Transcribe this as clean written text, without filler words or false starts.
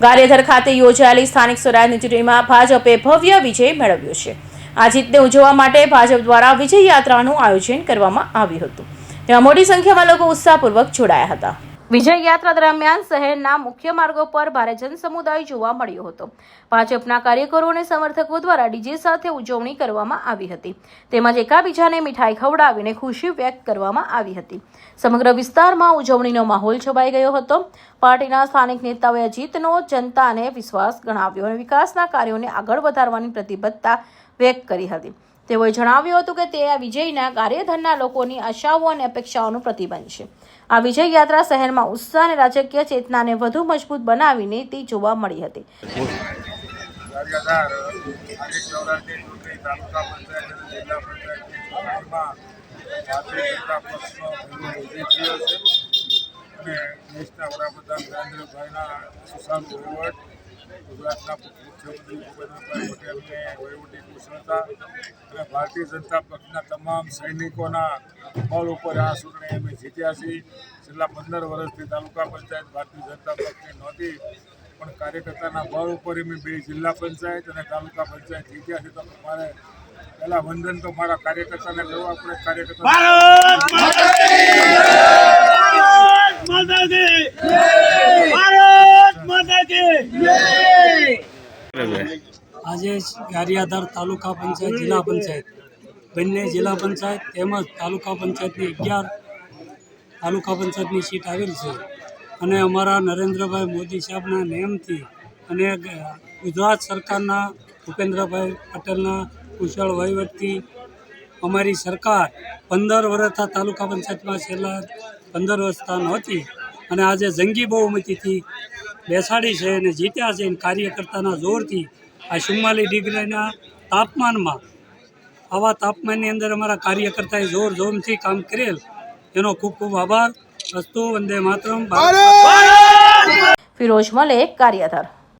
ગારિયાધાર ખાતે યોજાયેલી સ્થાનિક સ્વરાજની ચૂંટણીમાં ભાજપે ભવ્ય વિજય મેળવ્યો છે। આ જીતને ઉજવવા માટે ભાજપ દ્વારા વિજય યાત્રાનું આયોજન કરવામાં આવ્યું હતું, જેમાં મોટી સંખ્યામાં લોકો ઉત્સાહપૂર્વક જોડાયા હતા। વિજય યાત્રા દરમિયાન શહેરના મુખ્ય માર્ગો પર ભારે જનસમુદાય જોવા મળ્યો હતો। ભાજપના કાર્યકરો અને સમર્થકો દ્વારા ડીજે સાથે ઉજવણી કરવામાં આવી હતી, તેમજ એકાબીજાને મીઠાઈ ખવડાવીને ખુશી વ્યક્ત કરવામાં આવી હતી। સમગ્ર વિસ્તારમાં ઉજવણીનો માહોલ છવાઈ ગયો હતો। પાર્ટીના સ્થાનિક નેતાઓએ જીતનો જનતાને વિશ્વાસ ગણાવ્યો અને વિકાસના કાર્યોને આગળ વધારવાની પ્રતિબદ્ધતા વ્યક્ત કરી હતી। તેઓએ જણાવ્યું હતું કે તે આ વિજયના ગારિયાધારના લોકોની આશાઓ અને અપેક્ષાઓનું પ્રતિબંધ છે। આ વિજય યાત્રા શહેરમાં ઉત્સાહ અને રાજકીય ચેતનાને વધુ મજબૂત બનાવીને તે જોવા મળી હતી। દેશના વડાપ્રધાન નરેન્દ્રભાઈના સુશાંત વહીવટ, ગુજરાતના મુખ્યમંત્રી ભૂપેન્દ્રભાઈ પટેલની વહીવટી કુશળતા અને ભારતીય જનતા પક્ષના તમામ સૈનિકોના બળ ઉપર આ ચૂંટણી અમે જીત્યા છીએ। છેલ્લા 15 વર્ષથી તાલુકા પંચાયત ભારતીય જનતા પક્ષની નહોતી, પણ કાર્યકર્તાના બળ ઉપર અમે 2 જિલ્લા પંચાયત અને તાલુકા પંચાયત જીત્યા છે। તો મારે પહેલા વંદન તો મારા કાર્યકર્તાને કરવું, આપણે કાર્યકર્તા આજે ગારિયાધાર તાલુકા પંચાયત જિલ્લા પંચાયત બંને જિલ્લા પંચાયત તેમજ તાલુકા પંચાયતની 11 તાલુકા પંચાયતની સીટ આવેલ છે અને અમારા નરેન્દ્રભાઈ મોદી સાહેબના નિયમથી અને ગુજરાત સરકારના ભૂપેન્દ્રભાઈ પટેલના કુશળ વહીવટથી અમારી સરકાર 15 વર્ષથી તાલુકા પંચાયતમાં છેલ્લા 15 વર્ષથી નહોતી અને આજે જંગી બહુમતીથી બેસાડી છે અને જીત્યા છે। અને કાર્યકર્તાના જોરથી આ 44 ડિગ્રીના તાપમાનમાં આવા તાપમાનની અંદર અમારા કાર્યકર્તાએ જોરથી કામ કરેલ, એનો ખૂબ ખૂબ આભાર। અસ્તુ વંદે માતરમ। ફિરોઝ મલેક, ગારિયાધાર।